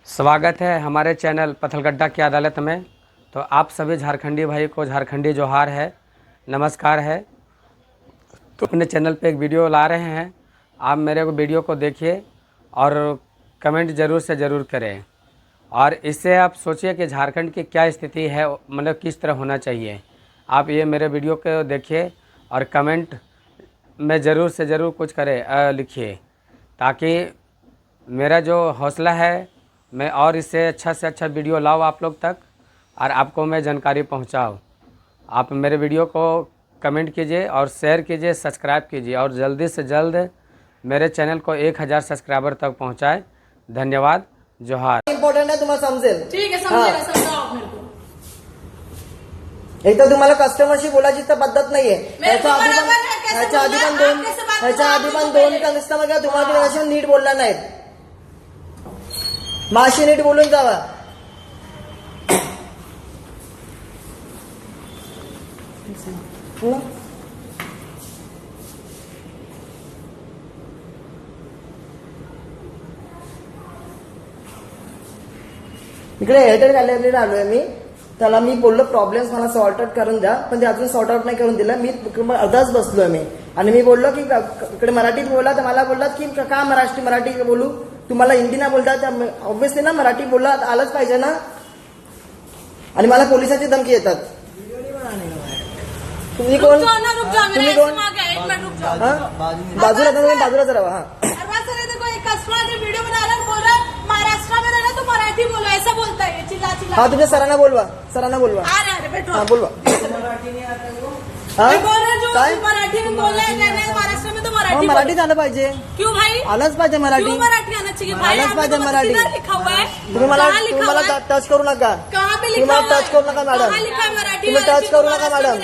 स्वागत है हमारे चैनल पत्थलगड्ढा की अदालत में। तो आप सभी झारखंडी भाई को झारखंडी जोहार है, नमस्कार है। तो अपने चैनल पे एक वीडियो ला रहे हैं, आप मेरे को वीडियो को देखिए और कमेंट ज़रूर से ज़रूर करें। और इससे आप सोचिए कि झारखंड की क्या स्थिति है, मतलब किस तरह होना चाहिए। आप ये मेरे वीडियो को देखिए और कमेंट में ज़रूर से ज़रूर कुछ करें, लिखिए, ताकि मेरा जो हौसला है मैं और इससे अच्छा से अच्छा वीडियो लाऊं आप लोग तक और आपको मैं जानकारी पहुंचाऊं। आप मेरे वीडियो को कमेंट कीजिए और शेयर कीजिए, सब्सक्राइब कीजिए और जल्दी से जल्द मेरे चैनल को 1000 सब्सक्राइबर तक पहुंचाएं। धन्यवाद, जोहार। इम्पॉर्टंट है, तुम्हाला समजेल। ठीक है, समजेगा, समजाओ आप मेरे को। एक तर तुम्हाला कस्टमरशी बोलायची तर पद्धत नाहीये। ह्याच्या आधी पण दोन कस्टमर का तुम्हाला नीट बोलला नाहीत, माशी नीट बोलून जावा। इकडे एअरटेल गॅलरीला आलोय मी। त्याला मी बोललो प्रॉब्लेम्स मला सॉर्ट आउट करून द्या, पण ते अजून सॉर्ट आउट नाही करून दिलं। मी अर्धाच बसलोय मी आणि मी बोललो की इकडे मराठीत बोला, तर मला बोललात की का मराठी बोलू, तुम्हाला हिंदी ना बोलता, ऑब्व्हियसली ना मराठी बोलला आलंच पाहिजे ना। आणि मला पोलिसांची धमकी येतात। तुम्ही कोण? तुम्ही कोण? बाजूला बाजूलाच राहा। ऐसा बोलता है, चिल्ला चिल्ला। हाँ, तुझे सरांना बोलवा, सरांना बोलवा। हाँ, बोलवा। मराठी में बोलना है, महाराष्ट्र में तो मराठी मराठी आलं पाहिजे। क्यों भाई? आलंच पाहिजे मराठी। क्यों मराठी आना चाहिए भाई? आलंच पाहिजे मराठी। लिखा हुआ है, तुम्ही मला टच करू नका। कहाँ पे लिखा तुम्ही हुआ है? टच करू नका मॅडम, लिखा है मराठी? तुम्ही टच करू नका मॅडम,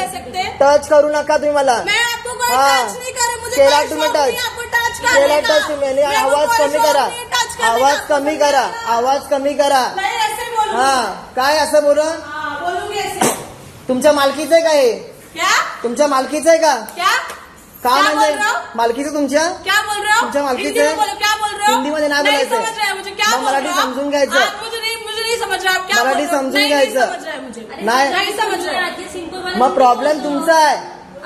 टच करू नका तुम्ही मला। मैं आपको कोई टच नहीं कर रही, मुझे केला कोई तुम्ही शौक नहीं टच, आपको टच केला करने का। टच तुम्ही। आवाज कोई कमी शौक करा, नहीं टच करने आवाज का। कमी करा, आवाज कमी करा। मैं ऐसे बोलूंगी। हाँ, काय असं बोलू? हाँ, बोलूंगी ऐसे। तुमच्या मालकीचं आहे का हे? क्या? तुमच्या मालकीचं आहे का? क्या? का क्या म्हणजे बोल रहे हो? मालकीचं तुमच्या? क्या बोल रहे हो? तुमच्या मालकीचं हिंदी में आहे? बोलो, क्या बोल रहे हो? हिंदीमध्ये नाही नहीं बोलायचं। समझ रहे हैं मुझे, क्या मग बोल मराठी रहे हो? समजून घ्यायचं। आप मुझे नहीं समझ रहे, आप क्या मराठी बोल रहे हो? समजून नहीं घ्यायचं। समझ रहे मुझे, नाही। नहीं समझ रहे। मग प्रॉब्लेम तुमचा आहे,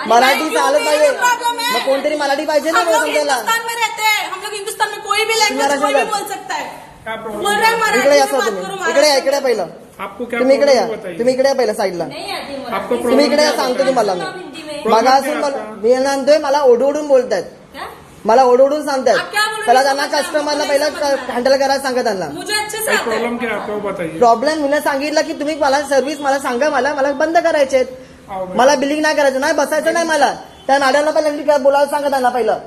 मराठी क्यों चालत मेरा पाहिजे। प्रॉब्लम है? मग कोणतरी मराठी पाहिजे ना हम लोग समजायला। हिंदुस्तान में रहते हैं, हम लोग हिंदुस्तान में कोई भी लैंग्वेज कोई भी बोल सकता है। बोल रहे हैं मराठी इकडे में या बात सर, करो, तुम्ही इकडे या, इकडे या पहिलं। आपको क्या तुम्ही इकडे या, प्रॉब्लम बताइए? तुम्ही इकडे या पहिलं साईडला। आपको तुम्ही इकडे या, प्रॉब्लम सांगतो तुम्हाला मी। प्रॉब्लेम मगासून क्या मला आपका? मी म्हणतोय मला ओढवून बोलतायत, मला ओढवून सांगतायत। आप क्या बोल रहे हो? पहिला त्यांना समझ रहा हूं, कस्टमरला मुझे पहिला समझ रहा हूं। हँडल करायला सांगा त्यांना। मुझे अच्छे से आता है। प्रॉब्लम क्या है आपको बताइए। प्रॉब्लेम मी सांगितलं की तुम्ही मला सर्व्हिस मला सांगा, मला बंद करायचे, मला बिलिंग नाही करायचं, नाही बसायचं नाही मला। त्या मॅडमला पहिला बोलायला सांगा त्यांना पहिलं।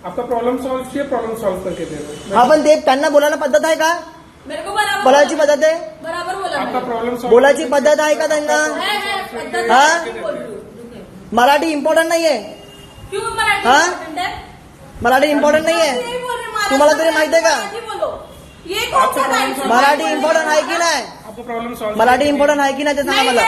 आपका प्रॉब्लम सॉल्व किया, प्रॉब्लम सॉल्व करके दे दो। हा, पण ते त्यांना बोलायला पद्धत आहे का? मेरे को बराबर बोलायची पद्धत आहे? बराबर बोला आपका मैंने। प्रॉब्लम सॉल्व बोलायची पद्धत आहे का त्यांना? है, पद्धत हाँ? है, बोल रही हूँ। मराठी इम्पॉर्टंट नाहीये, क्यों मराठी हाँ? important है? मराठी इम्पॉर्टंट यही नाहीये। बोल रही हूँ, तुम्हाला तरी माहिती आहे का? मराठी बोलो। ये कौन सा टाइम है? मराठी इम्पॉर्टंट आहे की नाही? आपको प्रॉब्लम सॉल्व मराठी इम्पॉर्टंट आहे की नाही ते सांगा मला। नहीं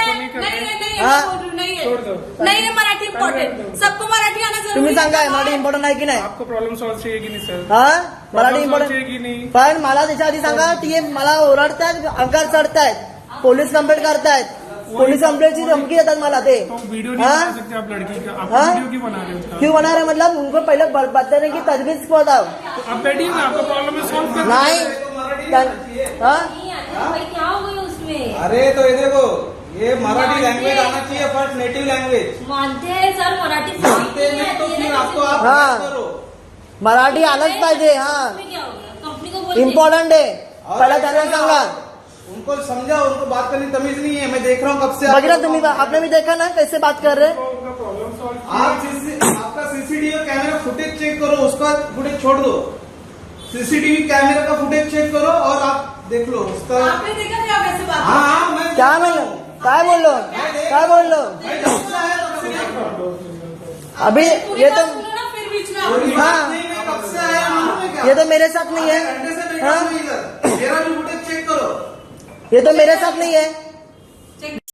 हाँ? बोल रही हूँ, नहीं है। छोड़ दो। नहीं है मराठी इम्पोर्टेंट, सबको मराठी आना जरूरी तुम्ही है। सांगा मराठी इम्पॉर्टंट आहे की नाही? आपको प्रॉब्लम सॉल्व चाहिए कि नहीं सर? हा, मराठी प्रॉब्लम सॉल्व इम्पॉर्टंट। चाहिए कि नहीं? पण मला त्याच्या आधी सांगा, ती मला ओरडतायत, अंगार चढतायत, पोलीस कंप्लेंट करतायत, पोलीस कंप्लेंटची धमकी देतात मला ते। तो वीडियो नहीं हाँ? बना सकते आप लड़की का? आप हाँ? वीडियो क्यों बना रहे हो उसका? क्यों बना रहे मतलब उनको पहले बताने की तजवीज बताओ। तो आप बैठिए ना, आपका प्रॉब्लम सॉल्व कर। नहीं हाँ? भाई क्या हो गया उसमें? अरे तो ये देखो, ये मराठी लैंग्वेज आना चाहिए, फर्स्ट नेटिव लैंग्वेज। मानते हैं सर, मराठी मानते नहीं तो फिर आपको आप हाँ। बात करो। मराठी आलंच पाहिजे। हाँ, क्या हो गया? कंपनी को बोल इम्पॉर्टंट है, पहिला त्यांना सांगा। उनको समझा, उनको बात करने की तमीज नहीं है। मैं देख रहा हूँ कब से। बघितलं तुम्ही, आपने भी देखा ना कैसे बात कर रहे। उनका प्रॉब्लम सॉल्व आपका सीसीटीवी कैमरा फुटेज चेक करो, उसका फुटेज छोड़ दो। सीसीटीवी कैमरा का फुटेज चेक करो और आप देख लो उसका। आपने देखा नहीं आप ऐसे बात कर रहे हाँ हैं? हाँ, मैं क्या म्हणलो, काय बोललो, काय बोललो? अभी ये तो सुनो ना, फिर बीच में कोई आप- बात नहीं, मैं कब से आया मालूम है क्या? ये तो मेरे साथ नहीं है। घंटे से बैठा हाँ? हूँ इधर, मेरा भी फुटेज चेक करो। ये तो मेरे साथ नहीं है।